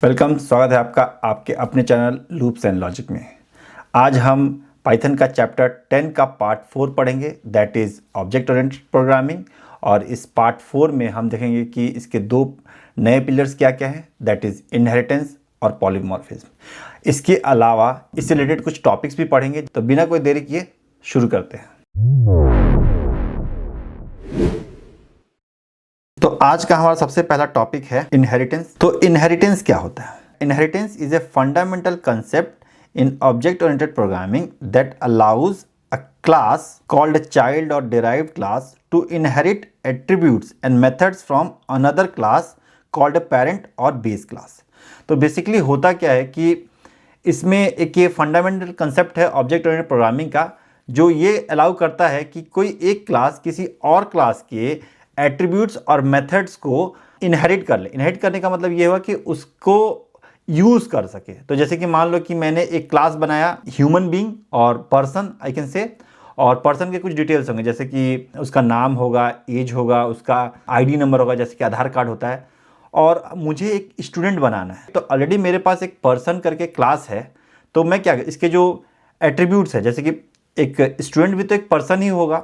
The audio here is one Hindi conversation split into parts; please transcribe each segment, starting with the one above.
वेलकम, स्वागत है आपका आपके अपने चैनल लूप्स एंड लॉजिक में। आज हम पाइथन का चैप्टर 10 का पार्ट 4 पढ़ेंगे, that is object oriented programming. और इस पार्ट 4 में हम देखेंगे कि इसके दो नए पिलर्स क्या क्या हैं, दैट इज़ इनहेरिटेंस और पॉलीमॉर्फिज्म। इसके अलावा इससे रिलेटेड कुछ टॉपिक्स भी पढ़ेंगे। तो बिना कोई देरी किए शुरू करते हैं। तो आज का हमारा सबसे पहला टॉपिक है इनहेरिटेंस। तो इनहेरिटेंस क्या होता है? Inheritance is a fundamental concept in object oriented programming that allows a class called child और derived class to inherit attributes and methods from another class called parent और बेस क्लास। तो बेसिकली होता क्या है कि इसमें एक ये फंडामेंटल कंसेप्ट है ऑब्जेक्ट ओरिएंटेड प्रोग्रामिंग का, जो ये अलाउ करता है कि कोई एक क्लास किसी और क्लास के एट्रीब्यूट्स और मेथड्स को इनहेरिट कर ले। इनहेरिट करने का मतलब ये हुआ कि उसको यूज़ कर सके। तो जैसे कि मान लो कि मैंने एक क्लास बनाया ह्यूमन बीइंग और पर्सन, आई कैन से, और पर्सन के कुछ डिटेल्स होंगे, जैसे कि उसका नाम होगा, एज होगा, उसका आईडी नंबर होगा, जैसे कि आधार कार्ड होता है। और मुझे एक स्टूडेंट बनाना है, तो ऑलरेडी मेरे पास एक पर्सन करके क्लास है। तो मैं क्या, इसके जो एट्रीब्यूट्स है, जैसे कि एक स्टूडेंट भी तो एक पर्सन ही होगा,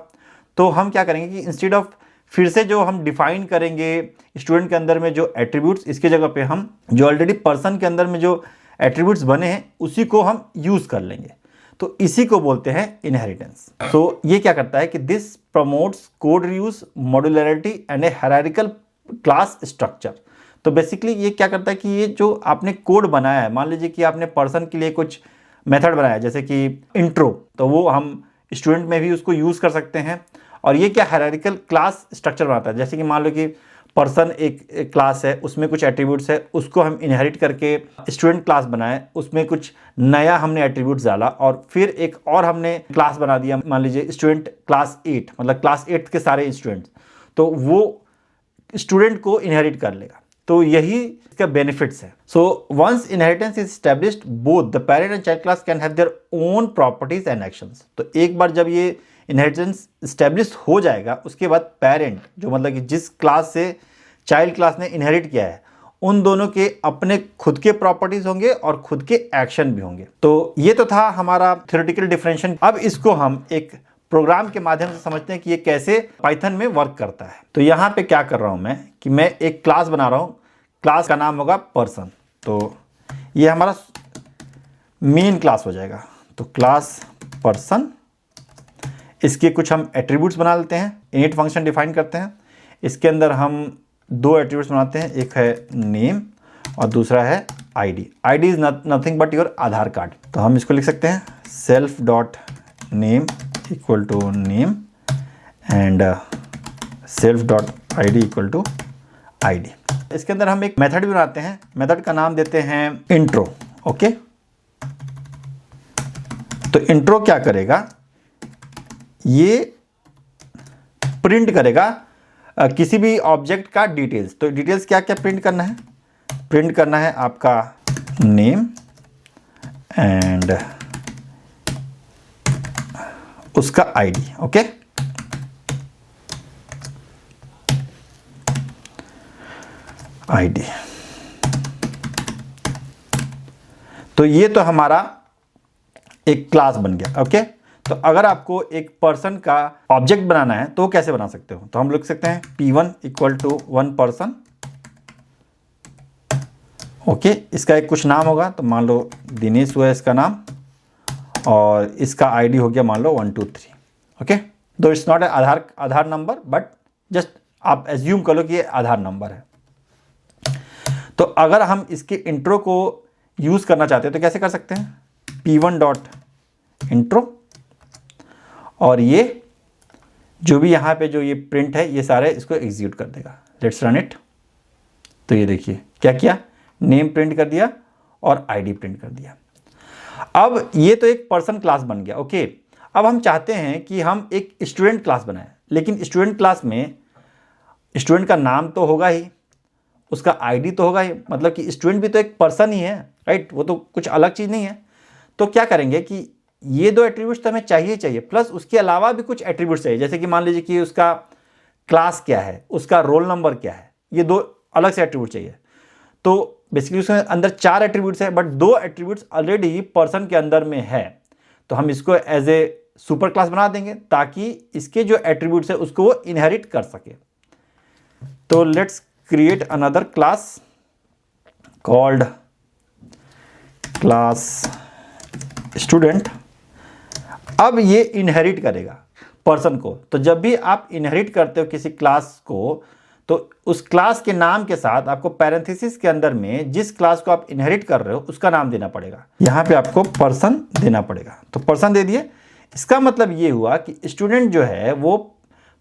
तो हम क्या करेंगे कि इंस्टेड ऑफ फिर से जो हम डिफाइन करेंगे स्टूडेंट के अंदर में जो एट्रीब्यूट्स, इसके जगह पे हम जो ऑलरेडी पर्सन के अंदर में जो एट्रीब्यूट्स बने हैं उसी को हम यूज़ कर लेंगे। तो इसी को बोलते हैं इनहेरिटेंस। तो ये क्या करता है कि this promotes code reuse, modularity and A hierarchical class structure. तो बेसिकली ये क्या करता है कि ये जो आपने कोड बनाया है, मान लीजिए कि आपने पर्सन के लिए कुछ मेथड बनाया जैसे कि इंट्रो, तो वो हम स्टूडेंट में भी उसको यूज़ कर सकते हैं। और ये क्या हायरार्किकल क्लास स्ट्रक्चर बनाता है, जैसे कि मान लो कि पर्सन एक क्लास है, उसमें कुछ एट्रीब्यूट्स है, उसको हम इनहेरिट करके स्टूडेंट क्लास बनाए, उसमें कुछ नया हमने एट्रीब्यूट्स डाला, और फिर एक और हमने क्लास बना दिया, मान लीजिए स्टूडेंट क्लास 8, मतलब क्लास 8 के सारे स्टूडेंट्स, तो वो स्टूडेंट को इनहेरिट कर लेगा। तो यही इसका बेनिफिट्स है। So once inheritance is established, both the parent and child class can have their own properties and actions. तो एक बार जब ये इनहेरिटेंस इस्टेब्लिश हो जाएगा, उसके बाद पेरेंट, जो मतलब कि जिस क्लास से चाइल्ड क्लास ने इनहेरिट किया है, उन दोनों के अपने खुद के प्रॉपर्टीज होंगे और खुद के एक्शन भी होंगे। तो ये तो था हमारा थ्योरेटिकल डिफरेंशिएशन। अब इसको हम एक प्रोग्राम के माध्यम से समझते हैं कि ये कैसे पाइथन में वर्क करता है। तो यहाँ पे क्या कर रहा हूँ मैं कि मैं एक क्लास बना रहा हूँ, क्लास का नाम होगा पर्सन। तो ये हमारा मेन क्लास हो जाएगा। तो क्लास पर्सन, इसके कुछ हम एट्रीब्यूट्स बना लेते हैं, इनिट फंक्शन डिफाइन करते हैं। इसके अंदर हम दो एट्रीब्यूट्स बनाते हैं, एक है नेम और दूसरा है ID. ID is nothing but your Aadhaar card. तो हम इसको लिख सकते हैं self dot name equal to name and self dot ID equal to ID. इसके अंदर हम एक मेथड भी बनाते हैं, मेथड का नाम देते हैं इंट्रो। ओके, तो इंट्रो क्या करेगा, ये प्रिंट करेगा किसी भी ऑब्जेक्ट का डिटेल्स। तो डिटेल्स क्या क्या प्रिंट करना है? प्रिंट करना है आपका नेम एंड उसका आईडी। Okay, ID. तो ये तो हमारा एक क्लास बन गया। ओके, तो अगर आपको एक पर्सन का ऑब्जेक्ट बनाना है तो वो कैसे बना सकते हो? तो हम लिख सकते हैं P1 equal to 1 person. Okay, इसका एक कुछ नाम होगा, तो मान लो दिनेश हुआ इसका नाम, और इसका आईडी हो गया मान लो 1 2 3। ओके, दो it's not a Aadhaar number, but just आप एज्यूम कर लो कि ये आधार नंबर है। तो अगर हम इसके इंट्रो को यूज़ करना चाहते हैं तो कैसे कर सकते हैं? P1 डॉट इंट्रो, और ये जो भी यहाँ पे जो ये प्रिंट है, ये सारे इसको एग्जीक्यूट कर देगा। Let's run it. तो ये देखिए क्या किया, नेम प्रिंट कर दिया और आईडी प्रिंट कर दिया। अब ये तो एक पर्सन क्लास बन गया। ओके, अब हम चाहते हैं कि हम एक स्टूडेंट क्लास बनाएं, लेकिन स्टूडेंट क्लास में स्टूडेंट का नाम तो होगा ही, उसका आईडी तो होगा ही, मतलब कि स्टूडेंट भी तो एक पर्सन ही है, राइट? वो तो कुछ अलग चीज़ नहीं है। तो क्या करेंगे कि ये दो एट्रीब्यूट्स तो हमें चाहिए, प्लस उसके अलावा भी कुछ एट्रीब्यूट्स चाहिए, जैसे कि मान लीजिए कि उसका क्लास क्या है, उसका रोल नंबर क्या है, ये दो अलग से एट्रीब्यूट चाहिए। तो बेसिकली उसके अंदर 4 एट्रीब्यूट्स है, बट 2 एट्रीब्यूट्स ऑलरेडी पर्सन के अंदर में है, तो हम इसको एज ए सुपर क्लास बना देंगे ताकि इसके जो एट्रीब्यूट्स है उसको वो इनहेरिट कर सके। तो let's create another class called class student. अब ये इनहेरिट करेगा पर्सन को। तो जब भी आप इनहेरिट करते हो किसी क्लास को, तो उस क्लास के नाम के साथ आपको पैरेंथेसिस के अंदर में जिस क्लास को आप इनहेरिट कर रहे हो उसका नाम देना पड़ेगा। यहाँ पे आपको पर्सन देना पड़ेगा, तो पर्सन दे दिए। इसका मतलब ये हुआ कि स्टूडेंट जो है वो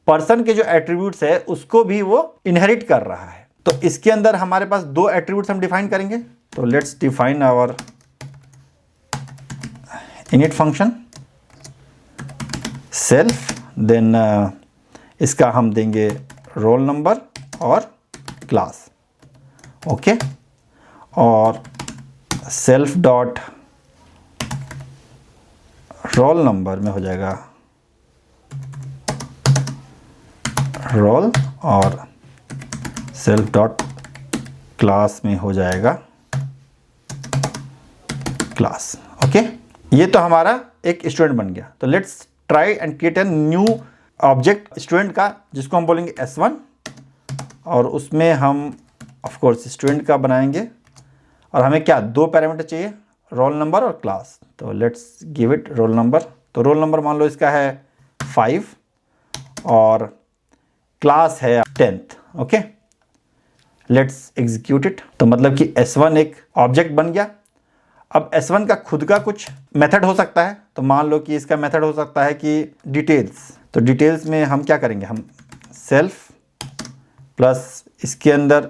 पर्सन के जो एट्रीब्यूट्स है उसको भी वो इनहेरिट कर रहा है। तो इसके अंदर हमारे पास 2 एट्रीब्यूट्स हम डिफाइन करेंगे। तो let's define our init function self, then इसका हम देंगे रोल नंबर और क्लास, ओके। और सेल्फ डॉट रोल नंबर में हो जाएगा रोल, और सेल्फ डॉट क्लास में हो जाएगा क्लास, ओके। ये तो हमारा एक स्टूडेंट बन गया। तो let's try and create a new object student का, जिसको हम बोलेंगे S1, और उसमें हम ऑफ कोर्स स्टूडेंट का बनाएंगे। और हमें क्या 2 पैरामीटर चाहिए, रोल नंबर और क्लास। तो let's give it roll number. तो रोल नंबर मान लो इसका है 5 और क्लास है 10th, okay. Let's execute it. तो मतलब कि S1 एक ऑब्जेक्ट बन गया। अब S1 का खुद का कुछ मेथड हो सकता है। तो मान लो कि इसका मेथड हो सकता है कि डिटेल्स। तो डिटेल्स में हम क्या करेंगे, हम सेल्फ प्लस इसके अंदर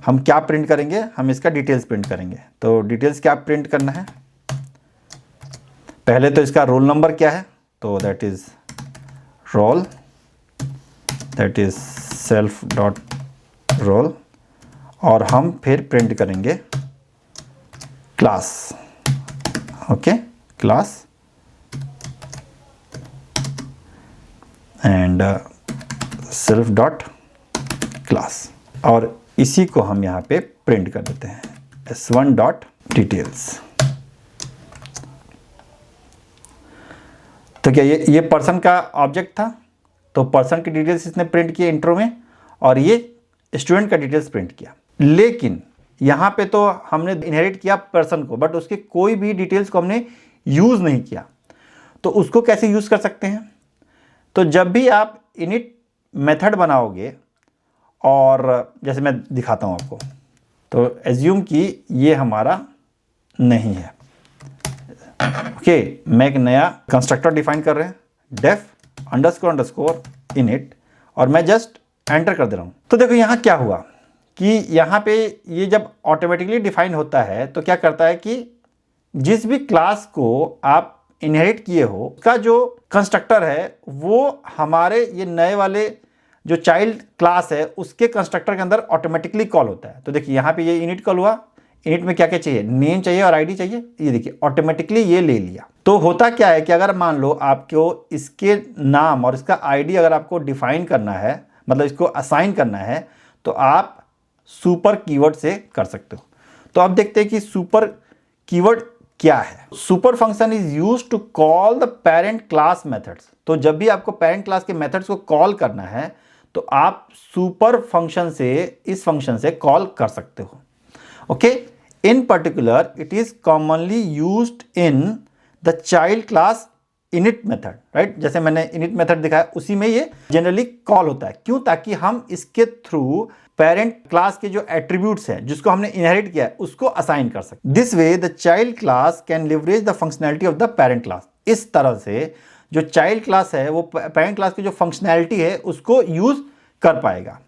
हम क्या प्रिंट करेंगे, हम इसका डिटेल्स प्रिंट करेंगे। तो डिटेल्स क्या प्रिंट करना है, पहले तो इसका रोल नंबर क्या है, तो that is roll, that is self dot roll, और हम फिर प्रिंट करेंगे class, okay, class and self dot class, और इसी को हम यहाँ पे प्रिंट कर देते हैं S1 डॉट डिटेल्स। तो क्या ये पर्सन का ऑब्जेक्ट था, तो पर्सन की डिटेल्स इसने प्रिंट किए इंट्रो में, और ये स्टूडेंट का डिटेल्स प्रिंट किया। लेकिन यहाँ पे तो हमने इनहेरिट किया पर्सन को, बट उसके कोई भी डिटेल्स को हमने यूज़ नहीं किया। तो उसको कैसे यूज़ कर सकते हैं, तो जब भी आप इनिट मेथड बनाओगे, और जैसे मैं दिखाता हूँ आपको, तो एज्यूम कि ये हमारा नहीं है, ओके। मैं एक नया कंस्ट्रक्टर डिफाइन कर रहे हैं, डेफ अंडरस्कोर अंडरस्कोर इनिट, और मैं जस्ट एंटर कर दे रहा हूँ। तो देखो यहाँ क्या हुआ कि यहाँ पे ये जब ऑटोमेटिकली डिफाइन होता है तो क्या करता है कि जिस भी क्लास को आप इनहेरिट किए हो उसका जो कंस्ट्रक्टर है वो हमारे ये नए वाले जो चाइल्ड क्लास है उसके कंस्ट्रक्टर के अंदर ऑटोमेटिकली कॉल होता है। तो देखिए यहाँ पे ये इनिट कॉल हुआ, इनिट में क्या क्या चाहिए, नेम चाहिए और आईडी चाहिए, ये देखिए ऑटोमेटिकली ये ले लिया। तो होता क्या है कि अगर मान लो आपको इसके नाम और इसका आईडी अगर आपको डिफाइन करना है, मतलब इसको असाइन करना है, तो आप सुपर कीवर्ड से कर सकते हो। तो अब देखते हैं कि सुपर कीवर्ड क्या है। Super function is used to call the parent class methods. तो जब भी आपको पेरेंट क्लास के मेथड्स को कॉल करना है तो आप सुपर फंक्शन से, इस फंक्शन से कॉल कर सकते हो, okay. In particular it is commonly used in the child class init method, right. जैसे मैंने इनिट मेथड दिखाया उसी में ये जनरली कॉल होता है। क्यों, ताकि हम इसके थ्रू पेरेंट क्लास के जो एट्रीब्यूट्स हैं जिसको हमने इनहेरिट किया है उसको असाइन कर सकते। This way the child class can leverage the functionality of the parent class. इस तरह से जो चाइल्ड क्लास है वो पेरेंट क्लास की जो फंक्शनैलिटी है उसको यूज कर पाएगा।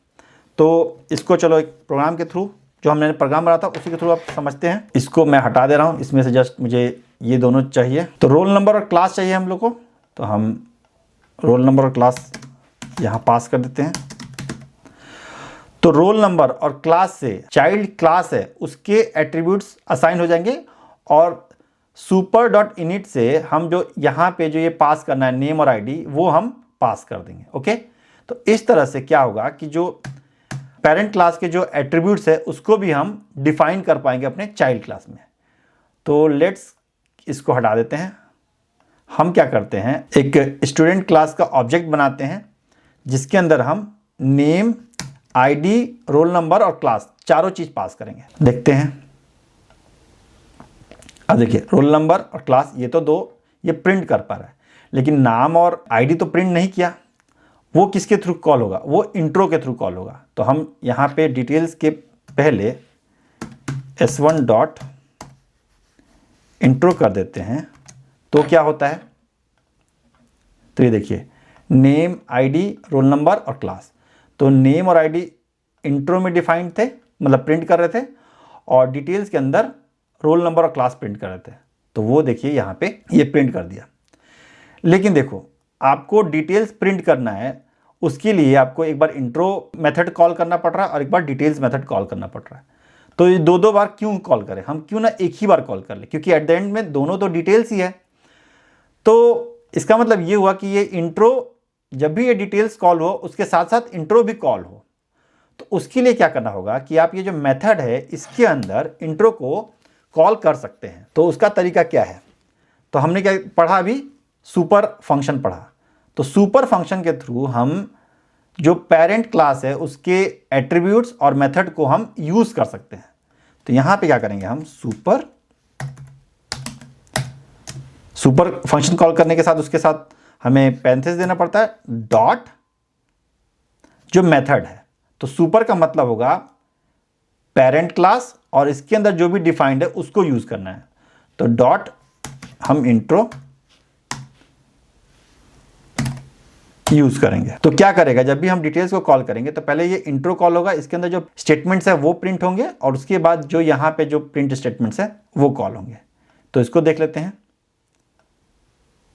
तो इसको चलो एक प्रोग्राम के थ्रू, जो हमने प्रोग्राम बनाया था उसी के थ्रू आप समझते हैं। इसको मैं हटा दे रहा हूँ, इसमें से जस्ट मुझे ये दोनों चाहिए। तो रोल नंबर और क्लास चाहिए हम लोग को, तो हम रोल नंबर और क्लास यहाँ पास कर देते हैं। तो रोल नंबर और क्लास से चाइल्ड क्लास है उसके एट्रीब्यूट्स असाइन हो जाएंगे, और सुपर डॉट इनिट से हम जो यहाँ पे जो ये पास करना है नेम और आईडी वो हम पास कर देंगे, ओके। तो इस तरह से क्या होगा कि जो पेरेंट क्लास के जो एट्रीब्यूट्स है उसको भी हम डिफाइन कर पाएंगे अपने चाइल्ड क्लास में। तो लेट्स इसको हटा देते हैं। हम क्या करते हैं, एक स्टूडेंट क्लास का ऑब्जेक्ट बनाते हैं जिसके अंदर हम नेम, आईडी, रोल नंबर और क्लास चारों चीज पास करेंगे। देखते हैं, अब देखिए रोल नंबर और क्लास ये तो दो ये प्रिंट कर पा रहा है, लेकिन नाम और आईडी तो प्रिंट नहीं किया। वो किसके थ्रू कॉल होगा, वो इंट्रो के थ्रू कॉल होगा। तो हम यहाँ पे डिटेल्स के पहले s1 डॉट इंट्रो कर देते हैं। तो क्या होता है, तो ये देखिए नेम, आईडी, रोल नंबर और क्लास। तो नेम और आईडी इंट्रो में डिफाइंड थे, मतलब प्रिंट कर रहे थे, और डिटेल्स के अंदर रोल नंबर और क्लास प्रिंट कर रहे थे। तो वो देखिए यहाँ पे ये प्रिंट कर दिया। लेकिन देखो आपको डिटेल्स प्रिंट करना है, उसके लिए आपको एक बार इंट्रो मेथड कॉल करना पड़ रहा है और एक बार डिटेल्स मेथड कॉल करना पड़ रहा है। तो ये दो बार क्यों कॉल करें, हम क्यों ना एक ही बार कॉल कर ले, क्योंकि एट द एंड में दोनों तो डिटेल्स ही है। तो इसका मतलब ये हुआ कि ये इंट्रो जब भी ये डिटेल्स कॉल हो उसके साथ साथ इंट्रो भी कॉल हो। तो उसके लिए क्या करना होगा कि आप ये जो मेथड है इसके अंदर इंट्रो को कॉल कर सकते हैं। तो उसका तरीका क्या है, तो हमने क्या पढ़ा अभी, सुपर फंक्शन पढ़ा। तो सुपर फंक्शन के थ्रू हम जो पेरेंट क्लास है उसके एट्रीब्यूट्स और मेथड को हम यूज कर सकते हैं। तो यहां पे क्या करेंगे, हम सुपर फंक्शन कॉल करने के साथ उसके साथ हमें पैरेंथेसिस देना पड़ता है, डॉट जो मेथड है। तो सुपर का मतलब होगा पेरेंट क्लास और इसके अंदर जो भी डिफाइंड है उसको यूज करना है। तो डॉट हम इंट्रो यूज करेंगे। तो क्या करेगा, जब भी हम डिटेल्स को कॉल करेंगे तो पहले ये इंट्रो कॉल होगा, इसके अंदर जो स्टेटमेंट्स है वो प्रिंट होंगे और उसके बाद जो यहां पे जो प्रिंट स्टेटमेंट्स है वो कॉल होंगे। तो इसको देख लेते हैं,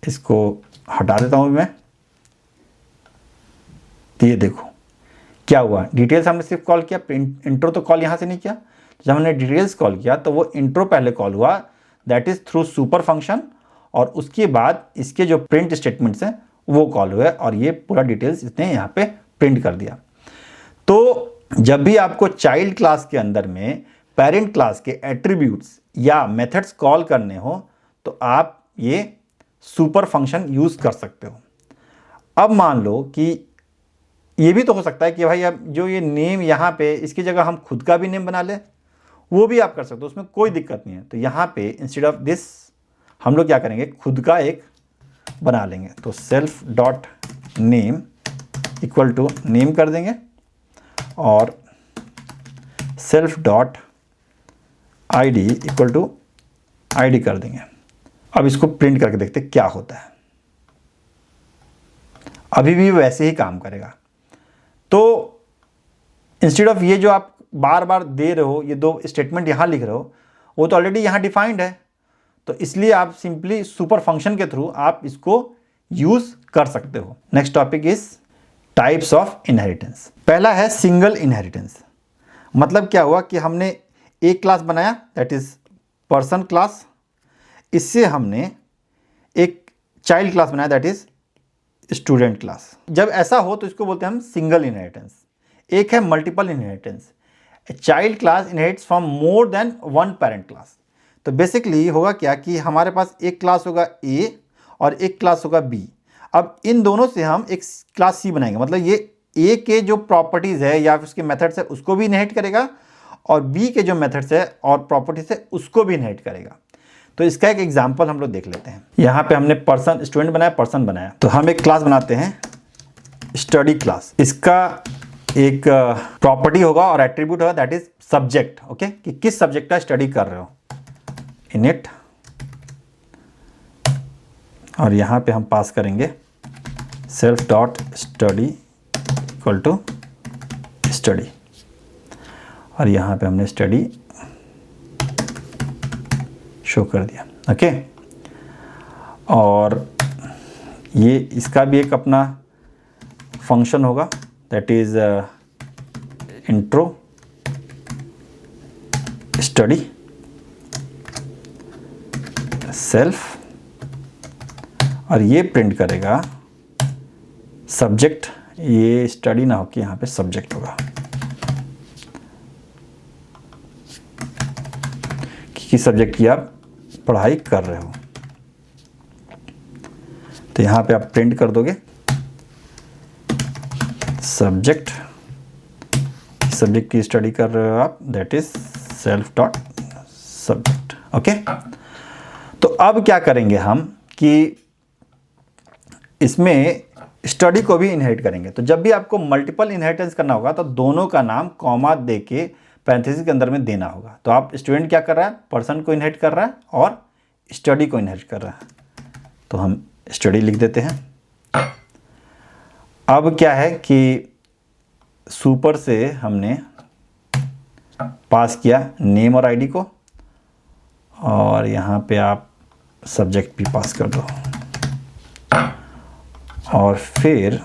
इसको हटा देता हूं मैं। तो ये देखो क्या हुआ, डिटेल्स हमने सिर्फ कॉल किया, इंट्रो तो कॉल यहां से नहीं किया। जब हमने डिटेल्स कॉल किया तो वो इंट्रो पहले कॉल हुआ, that is through super function, और उसके बाद इसके जो प्रिंट स्टेटमेंट्स हैं वो कॉल हुए और ये पूरा डिटेल्स इसने यहाँ पे प्रिंट कर दिया। तो जब भी आपको चाइल्ड क्लास के अंदर में पेरेंट क्लास के एट्रीब्यूट्स या मेथड्स कॉल करने हो तो आप ये सुपर फंक्शन यूज कर सकते हो। अब मान लो कि ये भी तो हो सकता है कि भाई अब जो ये नेम यहाँ पे इसकी जगह हम खुद का भी नेम बना ले, वो भी आप कर सकते हो, उसमें कोई दिक्कत नहीं है। तो यहाँ पे इंस्टेड ऑफ दिस हम लोग क्या करेंगे, खुद का एक बना लेंगे। तो self dot name equal to name कर देंगे और self dot ID equal to ID कर देंगे। अब इसको प्रिंट करके देखते हैं क्या होता है। अभी भी वैसे ही काम करेगा। तो इंस्टेड ऑफ ये जो आप बार बार दे रहे हो, ये दो स्टेटमेंट यहां लिख रहे हो, वो तो ऑलरेडी यहां डिफाइंड है। तो इसलिए आप सिंपली सुपर फंक्शन के थ्रू आप इसको यूज कर सकते हो। Next topic is types of inheritance. पहला है सिंगल इनहेरिटेंस। मतलब क्या हुआ कि हमने एक क्लास बनाया दैट इज पर्सन क्लास, इससे हमने एक चाइल्ड क्लास बनाया दैट इज स्टूडेंट क्लास। जब ऐसा हो तो इसको बोलते हैं हम सिंगल इनहेरिटेंस। एक है multiple inheritance, a child class inherits from more than one parent class. तो बेसिकली होगा क्या कि हमारे पास एक क्लास होगा ए और एक क्लास होगा बी। अब इन दोनों से हम एक क्लास सी बनाएंगे, मतलब ये ए के जो प्रॉपर्टीज़ है या उसके मेथड्स है उसको भी इनहेरिट करेगा और बी के जो मेथड्स है और प्रॉपर्टीज है उसको भी इनहेरिट करेगा। तो इसका एक एग्जांपल हम लोग देख लेते हैं। यहाँ पे हमने पर्सन स्टूडेंट बनाया, पर्सन बनाया, तो हम एक क्लास बनाते हैं स्टडी क्लास। इसका एक प्रॉपर्टी होगा और एट्रीब्यूट होगा दैट इज सब्जेक्ट। ओके, कि किस सब्जेक्ट का स्टडी कर रहे हो, इनिट, और यहाँ पे हम पास करेंगे self dot study equal to study, और यहाँ पे हमने स्टडी शो कर दिया। ओके, और ये इसका भी एक अपना फंक्शन होगा that is intro study self, और ये प्रिंट करेगा सब्जेक्ट। ये स्टडी ना हो कि यहाँ पे सब्जेक्ट होगा। किस सब्जेक्ट की आप पढ़ाई कर रहे हो। तो यहाँ पे आप प्रिंट कर दोगे सब्जेक्ट की स्टडी कर रहे हो आप, that is self dot subject. Okay, तो अब क्या करेंगे हम कि इसमें स्टडी को भी इनहेरिट करेंगे। तो जब भी आपको मल्टीपल इनहेरिटेंस करना होगा तो दोनों का नाम कॉमा दे के पैरेंथेसिस के अंदर में देना होगा। तो आप स्टूडेंट क्या कर रहा है, पर्सन को इनहेरिट कर रहा है और स्टडी को इनहेरिट कर रहा है। तो हम स्टडी लिख देते हैं। अब क्या है कि सुपर से हमने पास किया नेम और आईडी को, और यहाँ पे आप सब्जेक्ट भी पास कर दो, और फिर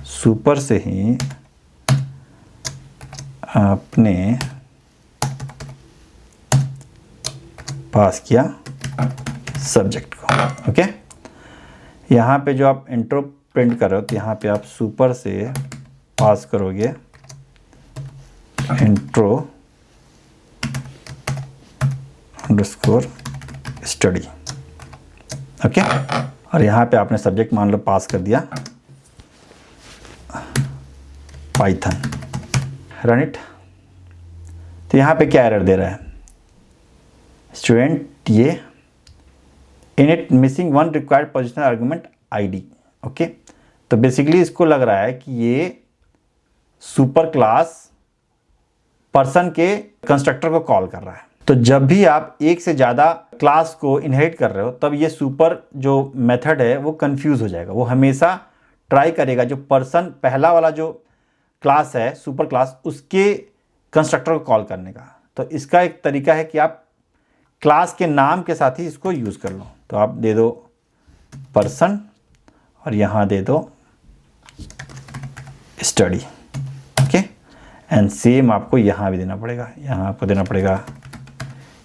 सुपर से ही आपने पास किया सब्जेक्ट को। ओके, यहाँ पे जो आप इंट्रो प्रिंट कर रहे हो तो यहाँ पे आप सुपर से पास करोगे इंट्रो अंडरस्कोर स्टडी। ओके, और यहाँ पे आपने सब्जेक्ट मान लो पास कर दिया पाइथन। Run it. तो यहाँ पे क्या एरर दे रहा है स्टूडेंट, ये init missing one required positional argument ID. Okay, तो बेसिकली इसको लग रहा है कि ये सुपर क्लास पर्सन के कंस्ट्रक्टर को कॉल कर रहा है। तो जब भी आप एक से ज़्यादा क्लास को इनहेरिट कर रहे हो तब ये सुपर जो मेथड है वो कंफ्यूज हो जाएगा। वो हमेशा ट्राई करेगा जो पर्सन पहला वाला जो क्लास है सुपर क्लास, उसके कंस्ट्रक्टर को कॉल करने का। तो इसका एक तरीका है कि आप क्लास के नाम के साथ ही इसको यूज़ कर लो। तो आप दे दो पर्सन और यहाँ दे दो स्टडी। ओके, एंड सेम आपको यहाँ भी देना पड़ेगा। यहाँ आपको देना पड़ेगा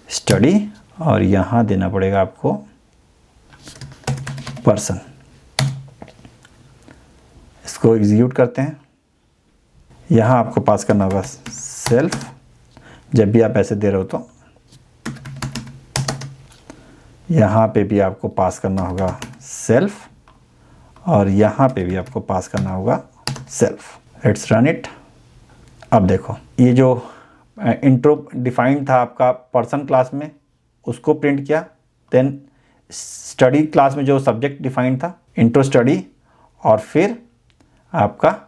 स्टडी और यहाँ देना पड़ेगा आपको पर्सन। इसको एग्जीक्यूट करते हैं। यहाँ आपको पास करना होगा सेल्फ, जब भी आप ऐसे दे रहे हो तो यहाँ पे भी आपको पास करना होगा सेल्फ, और यहाँ पे भी आपको पास करना होगा सेल्फ। Let's run it. अब देखो ये जो इंट्रो डिफाइंड था आपका पर्सन क्लास में, उसको प्रिंट किया। देन स्टडी क्लास में जो सब्जेक्ट डिफाइंड था इंट्रो स्टडी, और फिर आपका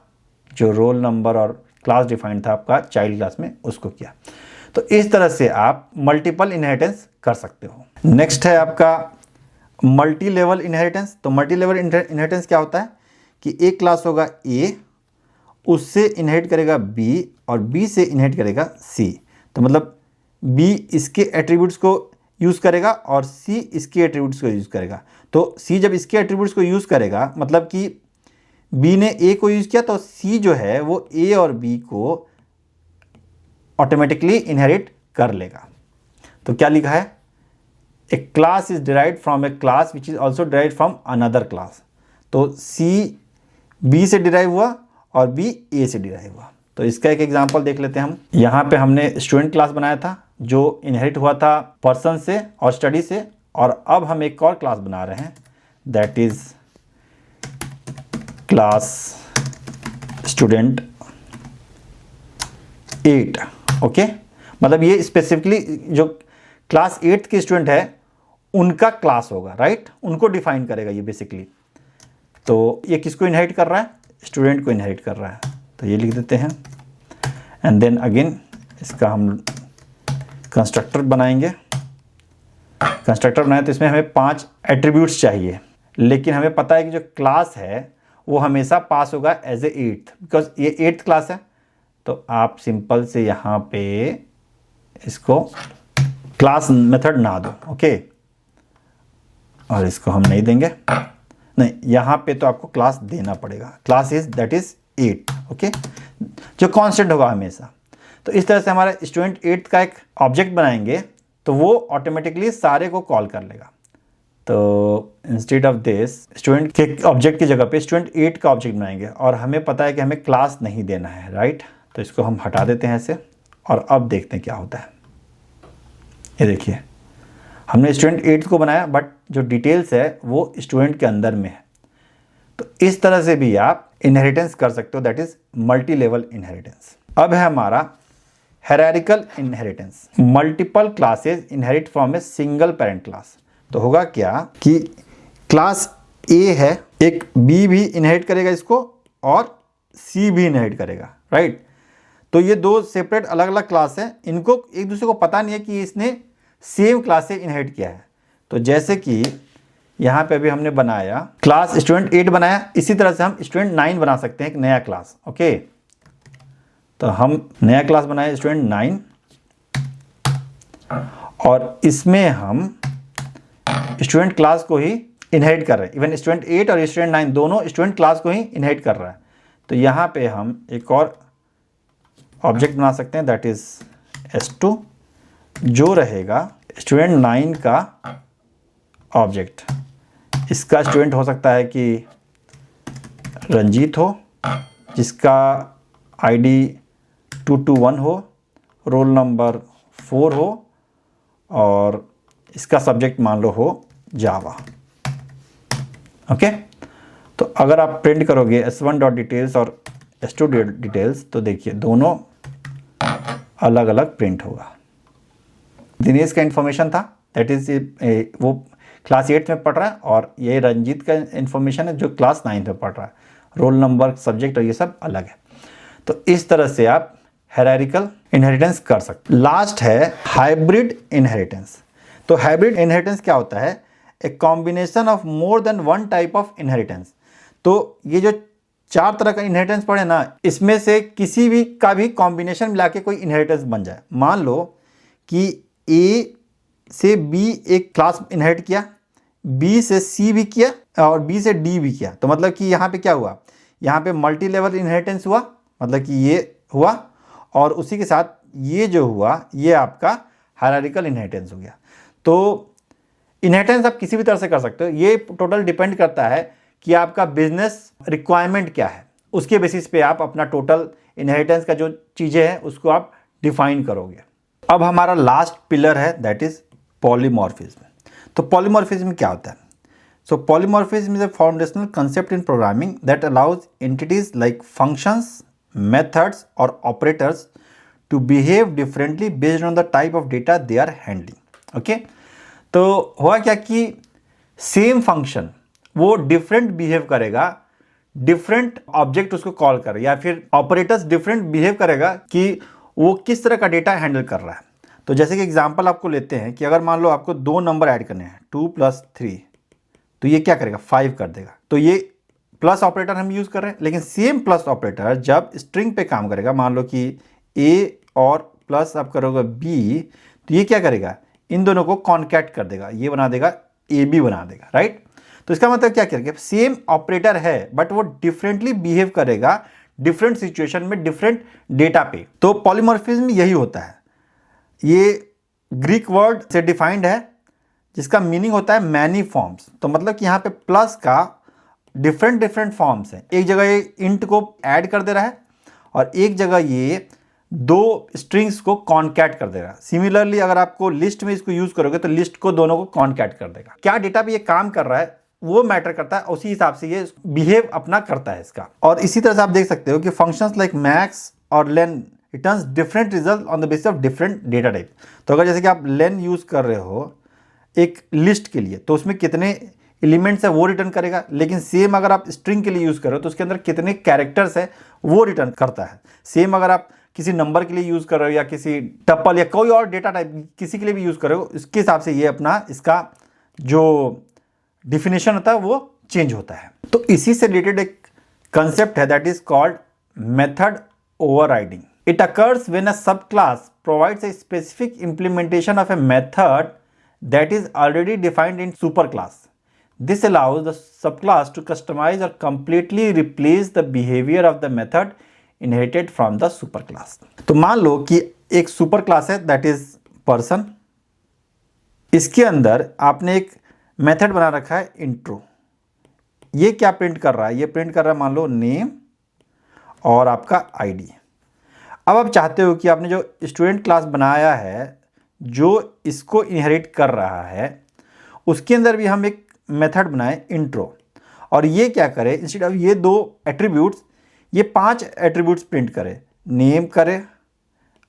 जो रोल नंबर और क्लास डिफाइंड था आपका चाइल्ड क्लास में, उसको किया। तो इस तरह से आप मल्टीपल इनहेरिटेंस कर सकते हो। नेक्स्ट है आपका मल्टी लेवल इनहेरिटेंस। तो मल्टी लेवल इनहेरिटेंस क्या होता है कि एक क्लास होगा ए, उससे इनहेरिट करेगा बी, और बी से इनहेरिट करेगा सी। तो मतलब बी इसके एट्रीब्यूट्स को यूज़ करेगा और सी इसके एट्रीब्यूट्स को यूज़ करेगा। तो सी जब इसके एट्रीब्यूट्स को यूज़ करेगा, मतलब कि बी ने ए को यूज़ किया, तो सी जो है वो ए और बी को ऑटोमेटिकली इनहेरिट कर लेगा। तो क्या लिखा है, a class is derived from a class which is also derived from another class. तो सी बी से डिराइव हुआ और बी ए से डिराइव हुआ। तो इसका एक एग्जांपल देख लेते हैं हम। यहाँ पे हमने स्टूडेंट क्लास बनाया था जो इनहेरिट हुआ था पर्सन से और स्टडी से, और अब हम एक और क्लास बना रहे हैं that is class student 8। Okay, मतलब ये स्पेसिफिकली जो क्लास 8 के स्टूडेंट है उनका क्लास होगा, राइट, उनको डिफाइन करेगा ये बेसिकली। तो ये किसको इनहेरिट कर रहा है, स्टूडेंट को इनहेरिट कर रहा है। तो ये लिख देते हैं, एंड देन अगेन इसका हम कंस्ट्रक्टर बनाएंगे। कंस्ट्रक्टर बनाए तो इसमें हमें 5 एट्रीब्यूट्स चाहिए, लेकिन हमें पता है कि जो क्लास है वो हमेशा पास होगा एज ए 8th, बिकॉज ये 8th क्लास है। तो आप सिंपल से यहाँ पे इसको क्लास मेथड ना दो। ओके, और इसको हम नहीं देंगे, नहीं, यहाँ पे तो आपको क्लास देना पड़ेगा। Class is that is 8। Okay, जो कांस्टेंट होगा हमेशा। तो इस तरह से हमारा स्टूडेंट 8 का एक ऑब्जेक्ट बनाएंगे तो वो ऑटोमेटिकली सारे को कॉल कर लेगा। तो इंस्टेड ऑफ दिस स्टूडेंट के ऑब्जेक्ट की जगह पे स्टूडेंट 8 का ऑब्जेक्ट बनाएंगे, और हमें पता है कि हमें क्लास नहीं देना है, राइट। तो इसको हम हटा देते हैं ऐसे, और अब देखते हैं क्या होता है। ये देखिए हमने स्टूडेंट 8 को बनाया, बट जो डिटेल्स है वो स्टूडेंट के अंदर में है। तो इस तरह से भी आप इनहेरिटेंस कर सकते हो, that is multi level inheritance. अब है हमारा hierarchical inheritance. Multiple classes inherit from a single parent class. तो होगा क्या कि क्लास ए है, एक बी भी इनहेरिट करेगा इसको और सी भी इनहेरिट करेगा, राइट। तो ये दो सेपरेट अलग अलग क्लास हैं, इनको एक दूसरे को पता नहीं है कि इसने सेम क्लास से इनहेरिट किया है। तो जैसे कि यहाँ पे अभी हमने बनाया क्लास स्टूडेंट 8 बनाया, इसी तरह से हम स्टूडेंट 9 बना सकते हैं, एक नया क्लास। ओके, तो हम नया क्लास बनाए स्टूडेंट 9 और इसमें हम स्टूडेंट क्लास को ही इनहेरिट कर रहे हैं। इवन स्टूडेंट 8 और स्टूडेंट 9 दोनों स्टूडेंट क्लास को ही इनहेरिट कर रहा है। तो यहाँ पे हम एक और ऑब्जेक्ट बना सकते हैं, दैट इज S2, जो रहेगा स्टूडेंट 9 का ऑब्जेक्ट। इसका स्टूडेंट हो सकता है कि रंजीत हो, जिसका ID 221 हो, रोल नंबर 4 हो और इसका सब्जेक्ट मान लो हो जावा। ओके, तो अगर आप प्रिंट करोगे S1.details और S2.details तो देखिए दोनों अलग अलग प्रिंट होगा। दिनेश का इन्फॉर्मेशन था, दैट इज वो क्लास 8 में पढ़ रहा है, और ये रंजीत का इन्फॉर्मेशन है जो क्लास 9 में पढ़ रहा है। रोल नंबर, सब्जेक्ट और ये सब अलग है। तो इस तरह से आप हायरार्किकल इनहेरिटेंस कर सकते। लास्ट है हाइब्रिड इनहेरिटेंस। तो हाइब्रिड इनहेरिटेंस क्या होता है? A combination of more than one type of inheritance. तो ये जो 4 तरह का इनहेरिटेंस पढ़े ना, इसमें से किसी भी का भी कॉम्बिनेशन मिला के कोई इनहेरिटेंस बन जाए। मान लो कि ए से बी एक क्लास इनहेरिट किया, बी से सी भी किया और बी से डी भी किया। तो मतलब कि यहाँ पे क्या हुआ, यहाँ पे मल्टी लेवल इनहेरिटेंस हुआ, मतलब कि ये हुआ, और उसी के साथ ये जो हुआ ये आपका हायरार्किकल इनहेरिटेंस हो गया। तो इनहेरिटेंस आप किसी भी तरह से कर सकते हो। ये टोटल डिपेंड करता है कि आपका बिजनेस रिक्वायरमेंट क्या है, उसके बेसिस पे आप अपना टोटल इनहेरिटेंस का जो चीज़ें हैं उसको आप डिफाइन करोगे। अब हमारा लास्ट पिलर है, दैट इज पॉलीमॉर्फिज्म। तो पॉलीमॉर्फिज्म क्या होता है? So polymorphism is a foundational concept in programming that allows entities like functions, methods और operators to behave differently based on the type of data they are handling. Okay, तो हुआ क्या कि सेम फंक्शन वो डिफरेंट बिहेव करेगा, डिफरेंट ऑब्जेक्ट उसको कॉल करे, या फिर ऑपरेटर्स डिफरेंट बिहेव करेगा कि वो किस तरह का डेटा हैंडल कर रहा है। तो जैसे कि एग्जांपल आपको लेते हैं कि अगर मान लो आपको 2 नंबर ऐड करने हैं, 2 + 3, तो ये क्या करेगा, 5 कर देगा। तो ये प्लस ऑपरेटर हम यूज़ कर रहे हैं, लेकिन सेम प्लस ऑपरेटर जब स्ट्रिंग पे काम करेगा, मान लो कि ए और प्लस आप करोगे बी, तो ये क्या करेगा, इन दोनों को कॉन्कैट कर देगा, ये बना देगा ए बी बना देगा, राइट। तो इसका मतलब क्या करेगा, सेम ऑपरेटर है बट वो डिफरेंटली बिहेव करेगा डिफरेंट सिचुएशन में, डिफरेंट डेटा पे। तो पॉलीमॉर्फिज्म यही होता है। ये ग्रीक वर्ड से डिफाइंड है जिसका मीनिंग होता है मैनी फॉर्म्स। तो मतलब कि यहाँ पे प्लस का डिफरेंट फॉर्म्स हैं। एक जगह ये इंट को ऐड कर दे रहा है और एक जगह ये 2 स्ट्रिंग्स को कॉन्कैट कर देगा। सिमिलरली अगर आपको लिस्ट में इसको यूज करोगे तो लिस्ट को दोनों को कॉन्कैट कर देगा। क्या डेटा पे ये काम कर रहा है वो मैटर करता है, उसी हिसाब से ये बिहेव अपना करता है इसका। और इसी तरह से आप देख सकते हो कि फंक्शंस लाइक मैक्स और len returns different result on the basis of different data type. तो अगर जैसे कि आप लेन यूज कर रहे हो एक लिस्ट के लिए, तो उसमें कितने एलिमेंट्स है वो रिटर्न करेगा, लेकिन सेम अगर आप स्ट्रिंग के लिए यूज कर रहे हो तो उसके अंदर कितने कैरेक्टर्स है वो रिटर्न करता है। सेम अगर आप किसी नंबर के लिए यूज कर रहे हो या किसी टप्पल या कोई और डेटा टाइप किसी के लिए भी यूज कर रहे हो, इसके हिसाब से ये अपना इसका जो डिफिनेशन होता है वो चेंज होता है। तो इसी से रिलेटेड एक कंसेप्ट है that is called method overriding. It occurs when a sub class provides a specific implementation of a method that is already defined in superclass. This allows the subclass to customize or completely replace the behavior of the method inherited from the superclass. तो मान लो कि एक सुपर क्लास है दैट इज पर्सन, इसके अंदर आपने एक मेथड बना रखा है इंट्रो। ये क्या प्रिंट कर रहा है, ये प्रिंट कर रहा है मान लो नेम और आपका आईडी। अब आप चाहते हो कि आपने जो स्टूडेंट क्लास बनाया है जो इसको इनहेरिट कर रहा है उसके अंदर भी हम एक मेथड बनाए इंट्रो, और ये क्या करे, इंस्टेड ऑफ ये 2 एट्रीब्यूट्स ये 5 एट्रीब्यूट्स प्रिंट करे, नेम करे,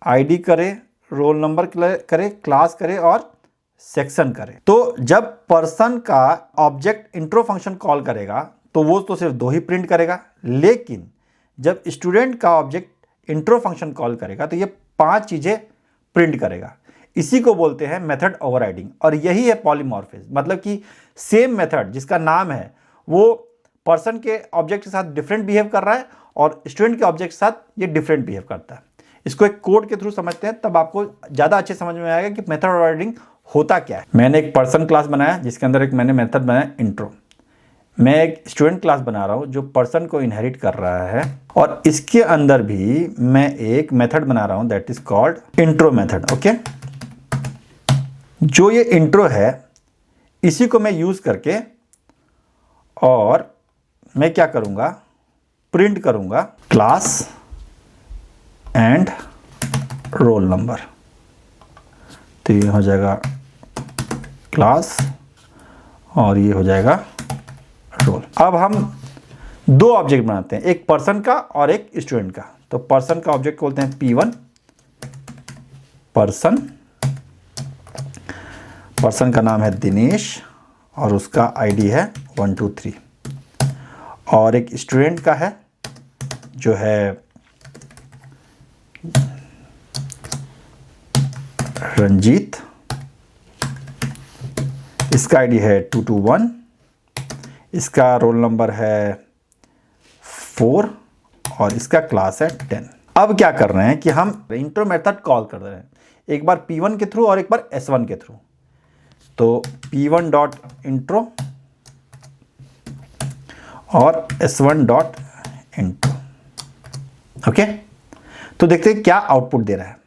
आईडी करे, रोल नंबर करे, क्लास करे और सेक्शन करे। तो जब पर्सन का ऑब्जेक्ट इंट्रो फंक्शन कॉल करेगा तो वो तो सिर्फ 2 ही प्रिंट करेगा, लेकिन जब स्टूडेंट का ऑब्जेक्ट इंट्रो फंक्शन कॉल करेगा तो ये 5 चीज़ें प्रिंट करेगा। इसी को बोलते हैं मेथड ओवरराइडिंग, और यही है पॉलीमॉर्फिज्म। मतलब कि सेम मेथड जिसका नाम है वो पर्सन के ऑब्जेक्ट के साथ डिफरेंट बिहेव कर रहा है और स्टूडेंट के ऑब्जेक्ट के साथ ये डिफरेंट बिहेव करता है। इसको एक कोड के थ्रू समझते हैं, तब आपको ज़्यादा अच्छे समझ में आएगा कि मेथड ओवरराइडिंग होता क्या है। मैंने एक पर्सन क्लास बनाया जिसके अंदर एक मैंने मेथड बनाया इंट्रो। मैं एक स्टूडेंट क्लास बना रहा हूँ जो पर्सन को इनहेरिट कर रहा है, और इसके अंदर भी मैं एक मेथड बना रहा हूँ that is called intro method. Okay, जो ये इंट्रो है इसी को मैं यूज़ करके और मैं क्या करूँगा, प्रिंट करूँगा क्लास एंड रोल नंबर। तो ये हो जाएगा क्लास और ये हो जाएगा रोल। अब हम 2 ऑब्जेक्ट बनाते हैं, एक पर्सन का और एक स्टूडेंट का। तो पर्सन का ऑब्जेक्ट बोलते हैं P1 पर्सन, पर्सन का नाम है दिनेश और उसका आईडी है 1 2 3, और एक स्टूडेंट का है जो है रंजीत, इसका आईडी है 221, इसका रोल नंबर है 4 और इसका क्लास है 10। अब क्या कर रहे हैं कि हम इंट्रो मेथड कॉल कर रहे हैं, एक बार P1 के थ्रू और एक बार S1 के थ्रू। तो P1 डॉट इंट्रो और S1 डॉट इंट्रो। ओके, तो देखते हैं क्या आउटपुट दे रहा है।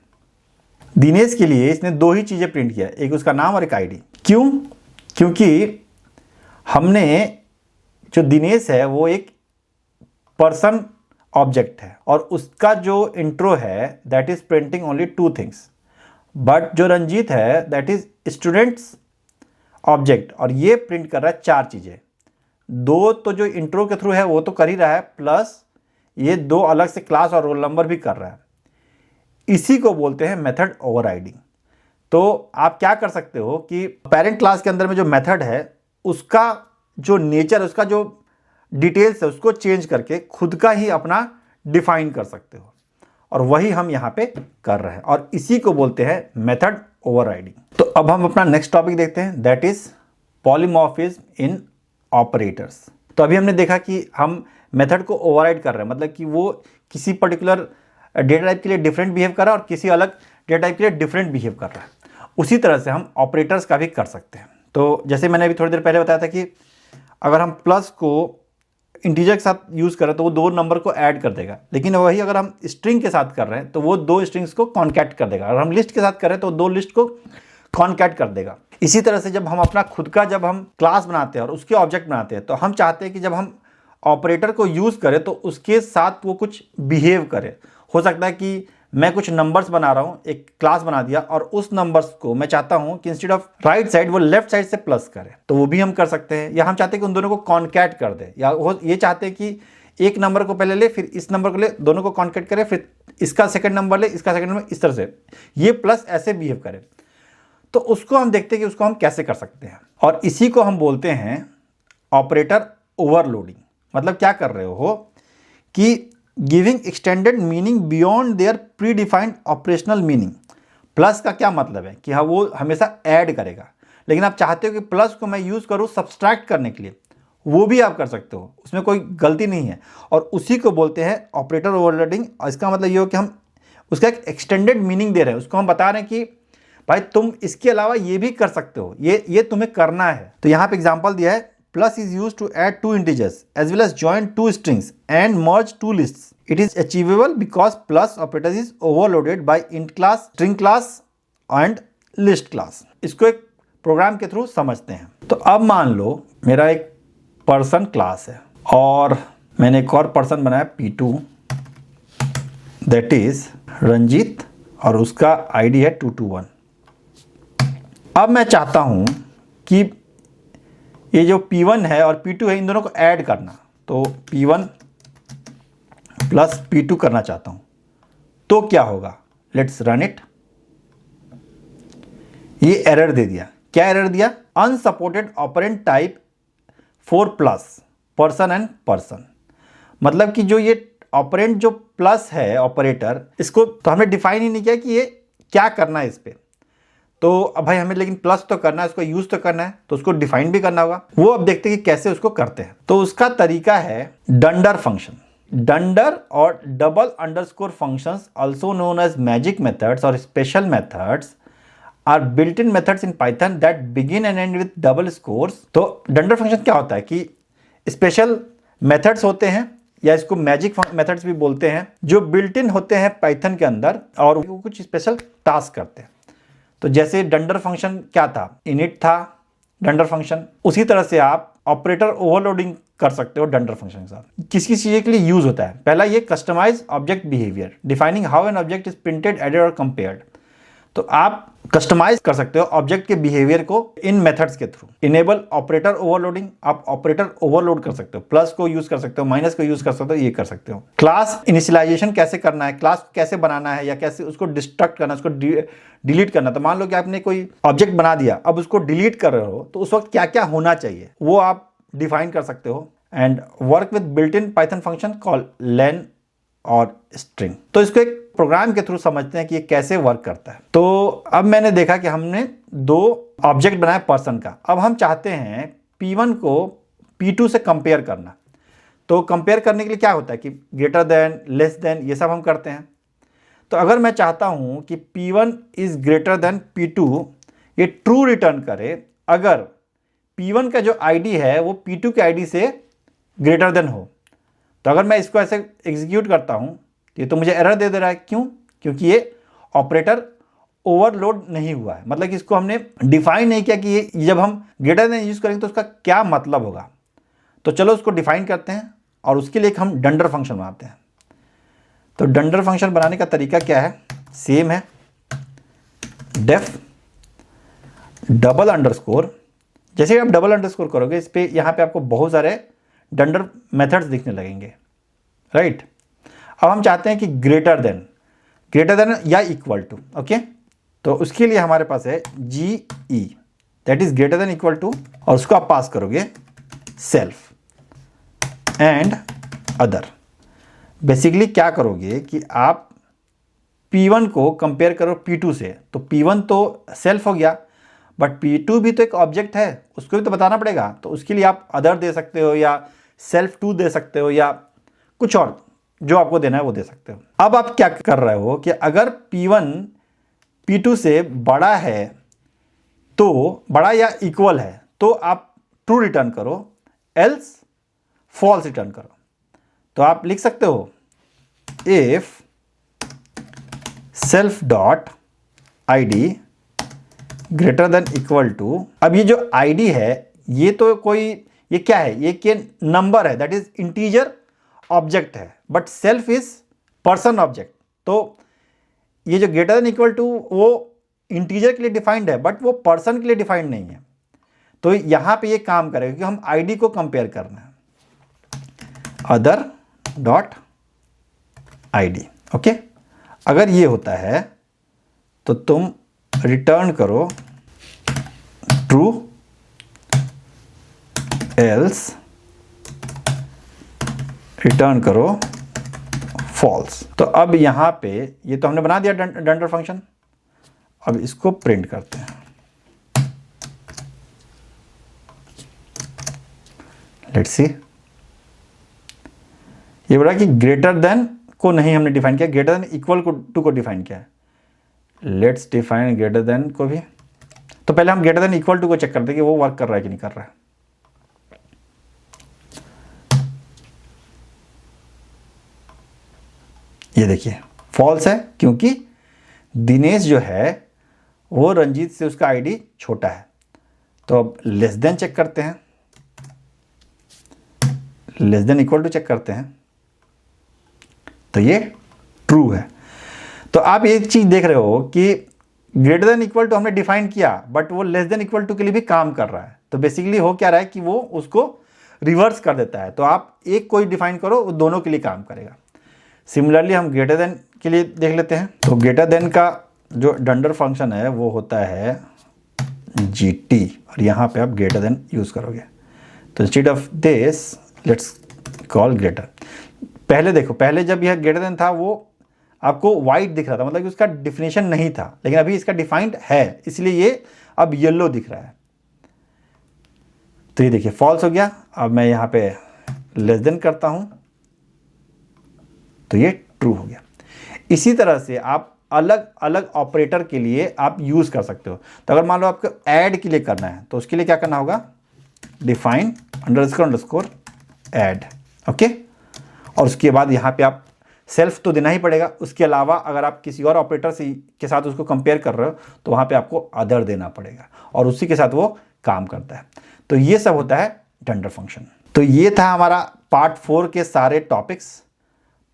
दिनेश के लिए इसने 2 ही चीज़ें प्रिंट किया, एक उसका नाम और एक आईडी। क्यों? क्योंकि हमने जो दिनेश है वो एक पर्सन ऑब्जेक्ट है और उसका जो इंट्रो है that is printing only 2 things, but जो रंजीत है दैट इज स्टूडेंट्स ऑब्जेक्ट और ये प्रिंट कर रहा है 4 चीज़ें। 2 तो जो इंट्रो के थ्रू है वो तो कर ही रहा है, प्लस ये 2 अलग से क्लास और रोल नंबर भी कर रहा है। इसी को बोलते हैं मेथड ओवरराइडिंग। तो आप क्या कर सकते हो कि पेरेंट क्लास के अंदर में जो मेथड है उसका जो नेचर, उसका जो डिटेल्स है उसको चेंज करके खुद का ही अपना डिफाइन कर सकते हो, और वही हम यहाँ पे कर रहे हैं, और इसी को बोलते हैं मेथड ओवरराइडिंग। तो अब हम अपना नेक्स्ट टॉपिक देखते हैं that is polymorphism in operators. तो अभी हमने देखा कि हम मेथड को ओवरराइड कर रहे हैं, मतलब कि वो किसी पर्टिकुलर डेटा टाइप के लिए डिफरेंट बिहेव कर रहा है और किसी अलग डेटा टाइप के लिए डिफरेंट बिहेव कर रहा है। उसी तरह से हम ऑपरेटर्स का भी कर सकते हैं। तो जैसे मैंने अभी थोड़ी देर पहले बताया था कि अगर हम प्लस को इंटीजर के साथ यूज़ करें तो वो 2 नंबर को ऐड कर देगा, लेकिन वही अगर हम स्ट्रिंग के साथ कर रहे हैं तो वो 2 स्ट्रिंग्स को कॉन्कैट कर देगा। अगर हम लिस्ट के साथ करें तो 2 लिस्ट को कॉन्कैट कर देगा। इसी तरह से जब हम अपना खुद का जब हम क्लास बनाते हैं और उसके ऑब्जेक्ट बनाते हैं तो हम चाहते हैं कि जब हम ऑपरेटर को यूज़ करें तो उसके साथ वो कुछ बिहेव करे। हो सकता है कि मैं कुछ नंबर्स बना रहा हूँ, एक क्लास बना दिया और उस नंबर्स को मैं चाहता हूँ कि इंस्टेड ऑफ राइट साइड वो लेफ्ट साइड से प्लस करे, तो वो भी हम कर सकते हैं। या हम चाहते हैं कि उन दोनों को कॉन्कैट कर दे, या ये चाहते हैं कि एक नंबर को पहले ले फिर इस नंबर को ले, दोनों को कॉन्कैट करे, फिर इसका सेकंड नंबर ले, इसका सेकंड नंबर, इस तरह से ये प्लस ऐसे बिहेव करे। तो उसको हम देखते हैं कि उसको हम कैसे कर सकते हैं, और इसी को हम बोलते हैं ऑपरेटर ओवरलोडिंग। मतलब क्या कर रहे हो कि giving extended meaning beyond their pre defined operational meaning. Plus का क्या मतलब है कि हाँ वो हमेशा ऐड करेगा, लेकिन आप चाहते हो कि प्लस को मैं यूज़ करूँ सब्सट्रैक्ट करने के लिए, वो भी आप कर सकते हो, उसमें कोई गलती नहीं है। और उसी को बोलते हैं ऑपरेटर ओवरलोडिंग। इसका मतलब ये हो कि हम उसका एक एक्सटेंडेड मीनिंग दे रहे हैं, उसको हम बता रहे हैं कि भाई तुम इसके अलावा ये भी कर सकते हो, ये तुम्हें करना है। तो यहाँ पे एग्जाम्पल दिया है, plus is used to add 2 integers as well as join 2 strings and merge 2 lists. It is achievable because plus operator is overloaded by int class, string class and list class. इसको एक प्रोग्राम के थ्रू समझते हैं। तो अब मान लो मेरा एक पर्सन क्लास है और मैंने एक और पर्सन बनाया P2 दैट इज रंजीत और उसका आईडी है 221। अब मैं चाहता हूं कि ये जो P1 है और P2 है इन दोनों को ऐड करना, तो P1 प्लस P2 करना चाहता हूं, तो क्या होगा? Let's run it. ये एरर दे दिया। क्या एरर दिया? Unsupported operand type 4+ person and person. मतलब कि जो ये ऑपरेंट जो प्लस है ऑपरेटर, इसको तो हमने डिफाइन ही नहीं किया कि ये क्या करना है इस पे। तो अब भाई हमें लेकिन प्लस तो करना है, उसको यूज तो करना है, तो उसको डिफाइन भी करना होगा। वो अब देखते हैं कि कैसे उसको करते हैं। तो उसका तरीका है डंडर फंक्शन। डंडर और double underscore functions also known as magic methods और special methods are built in methods in Python that begin and end with double scores. तो डंडर फंक्शन क्या होता है कि स्पेशल मेथड्स होते हैं, या इसको मैजिक मेथड्स भी बोलते हैं, जो बिल्ट इन होते हैं पाइथन के अंदर और वो कुछ स्पेशल टास्क करते हैं। तो जैसे डंडर फंक्शन क्या था? इनिट था डंडर फंक्शन। उसी तरह से आप ऑपरेटर ओवरलोडिंग कर सकते हो डंडर फंक्शन के साथ। किस किस चीज़ के लिए यूज होता है? पहला ये customize object behaviour, defining how an object is printed, added और कंपेयर्ड। तो आप कस्टमाइज कर सकते हो ऑब्जेक्ट के बिहेवियर को इन मेथड्स के थ्रू। इनेबल ऑपरेटर ओवरलोडिंग, आप ऑपरेटर ओवरलोड कर सकते हो, प्लस को यूज कर सकते हो, माइनस को यूज कर सकते हो, ये कर सकते हो। क्लास इनिशियलाइजेशन कैसे करना है, क्लास कैसे बनाना है, या कैसे उसको डिस्ट्रक्ट करना, उसको डिलीट करना। तो मान लो कि आपने कोई ऑब्जेक्ट बना दिया, अब उसको डिलीट कर रहे हो, तो उस वक्त क्या क्या होना चाहिए वो आप डिफाइन कर सकते हो। And work with built in Python function call len और स्ट्रिंग। तो इसको एक प्रोग्राम के थ्रू समझते हैं कि ये कैसे वर्क करता है। तो अब मैंने देखा कि हमने दो ऑब्जेक्ट बनाया पर्सन का। अब हम चाहते हैं P1 को P2 से कंपेयर करना। तो कंपेयर करने के लिए क्या होता है कि ग्रेटर देन, लेस देन, ये सब हम करते हैं। तो अगर मैं चाहता हूं कि P1 is greater then P2, ये ट्रू रिटर्न करे अगर P1 का जो ID है वो P2 के ID से ग्रेटर देन हो। तो अगर मैं इसको ऐसे एग्जीक्यूट करता हूं, ये तो मुझे एरर दे रहा है। क्यों? क्योंकि ये ऑपरेटर ओवरलोड नहीं हुआ है। मतलब कि इसको हमने डिफाइन नहीं किया कि ये जब हम ग्रेटर देन यूज करेंगे तो उसका क्या मतलब होगा। तो चलो उसको डिफाइन करते हैं और उसके लिए हम डंडर फंक्शन बनाते हैं। तो डंडर फंक्शन बनाने का तरीका क्या है? सेम है, डेफ डबल अंडरस्कोर। जैसे आप डबल अंडरस्कोर करोगे, इस पे यहाँ पे आपको बहुत सारे डंडर मेथड्स दिखने लगेंगे, राइट। अब हम चाहते हैं कि ग्रेटर देन या इक्वल टू, ओके। तो उसके लिए हमारे पास है GE, that is greater than equal to, और उसको आप पास करोगे सेल्फ एंड अदर। बेसिकली क्या करोगे कि आप P1 को कंपेयर करो P2 से, तो P1 तो सेल्फ हो गया, बट P2 भी तो एक ऑब्जेक्ट है, उसको भी तो बताना पड़ेगा। तो उसके लिए आप अदर दे सकते हो, या सेल्फ टू दे सकते हो, या कुछ और जो आपको देना है वो दे सकते हो। अब आप क्या कर रहे हो कि अगर P1 P2 से बड़ा है, तो बड़ा या इक्वल है, तो आप ट्रू रिटर्न करो, एल्स फॉल्स रिटर्न करो। तो आप लिख सकते हो if self dot ID greater than equal to. अब ये जो ID है ये तो कोई, ये क्या है? ये के नंबर है, दैट इज इंटीजर ऑब्जेक्ट है, but self is person object. तो ये जो ग्रेटर देन इक्वल टू वो इंटीजर के लिए डिफाइंड है, बट वो पर्सन के लिए डिफाइंड नहीं है। तो यहां पे ये काम करेगा क्योंकि हम ID को कंपेयर करना है, अदर डॉट ID, ओके। अगर ये होता है तो तुम रिटर्न करो ट्रू, एल्स रिटर्न करो फॉल्स। तो अब यहां पे ये तो हमने बना दिया डंडर फंक्शन। अब इसको प्रिंट करते हैं, लेट्स सी। ये बोला कि ग्रेटर देन को नहीं हमने डिफाइन किया, ग्रेटर देन इक्वल टू को डिफाइन किया है। लेट्स डिफाइन ग्रेटर देन को भी। तो पहले हम ग्रेटर देन इक्वल टू को चेक करते हैं कि वो वर्क कर रहा है कि नहीं कर रहा है। ये देखिए फॉल्स है, क्योंकि दिनेश जो है वो रंजीत से उसका ID छोटा है। तो अब लेस देन चेक करते हैं, less than equal to check करते हैं, तो ये ट्रू है। तो आप एक चीज देख रहे हो कि ग्रेटर देन इक्वल टू हमने डिफाइन किया, बट वो लेस देन इक्वल टू के लिए भी काम कर रहा है। तो बेसिकली हो क्या रहा है कि वो उसको रिवर्स कर देता है। तो आप एक कोई डिफाइन करो, वो दोनों के लिए काम करेगा। सिमिलरली हम ग्रेटर देन के लिए देख लेते हैं। तो ग्रेटर देन का जो डंडर फंक्शन है वो होता है GT, और यहाँ पे आप ग्रेटर देन यूज़ करोगे। तो instead of this let's call greater. पहले देखो, पहले जब यह ग्रेटर देन था वो आपको वाइट दिख रहा था, मतलब कि उसका डिफिनेशन नहीं था, लेकिन अभी इसका डिफाइंड है, इसलिए ये अब येलो दिख रहा है। तो ये देखिए फॉल्स हो गया। अब मैं यहाँ पे लेस देन करता हूँ तो ये ट्रू हो गया। इसी तरह से आप अलग अलग ऑपरेटर के लिए आप यूज़ कर सकते हो। तो अगर मान लो आपको ऐड के लिए करना है तो उसके लिए क्या करना होगा, डिफाइन अंडरस्कोर ऐड, ओके। और उसके बाद यहाँ पे आप सेल्फ तो देना ही पड़ेगा। उसके अलावा अगर आप किसी और ऑपरेटर से के साथ उसको कंपेयर कर रहे हो तो वहाँ पे आपको अदर देना पड़ेगा, और उसी के साथ वो काम करता है। तो ये सब होता है डंडर फंक्शन। तो ये था हमारा पार्ट 4 के सारे टॉपिक्स।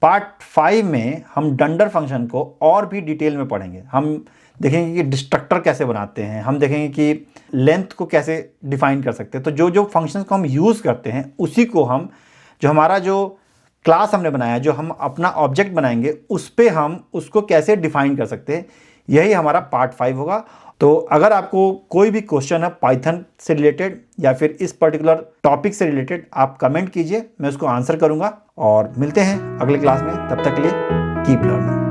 पार्ट 5 में हम डंडर फंक्शन को और भी डिटेल में पढ़ेंगे। हम देखेंगे कि डिस्ट्रक्टर कैसे बनाते हैं, हम देखेंगे कि लेंथ को कैसे डिफाइन कर सकते हैं। तो जो जो फंक्शंस को हम यूज़ करते हैं उसी को हम, जो हमारा जो क्लास हमने बनाया, जो हम अपना ऑब्जेक्ट बनाएंगे, उस पे हम उसको कैसे डिफाइन कर सकते हैं, यही हमारा पार्ट 5 होगा। तो अगर आपको कोई भी क्वेश्चन है पाइथन से रिलेटेड या फिर इस पर्टिकुलर टॉपिक से रिलेटेड, आप कमेंट कीजिए, मैं उसको आंसर करूंगा। और मिलते हैं अगले क्लास में, तब तक के लिए कीप लर्निंग।